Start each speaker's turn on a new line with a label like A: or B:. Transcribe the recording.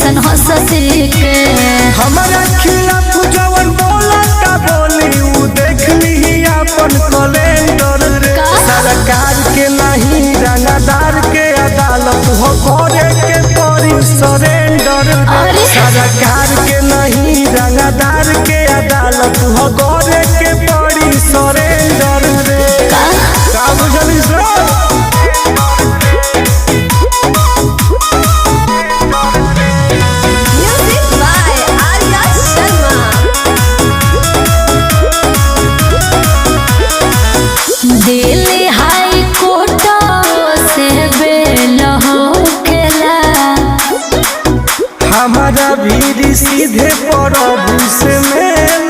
A: ऐसन हंसती के
B: हमारा खिलाफ जवन बोला का बोली उ देख ली अपन कैलेंडर रे। सरकार के नहीं रंगदार के अदालत हो करे के पड़ी सरेंडर रे। सरकार के नहीं रंगदार के अदालत हो करे के पड़ी सरेंडर रे। का बुझली सर?
A: दिल्ली हाई कोर्ट से बेल होखेला
B: हमारा भी सीधे प्रभु से मेल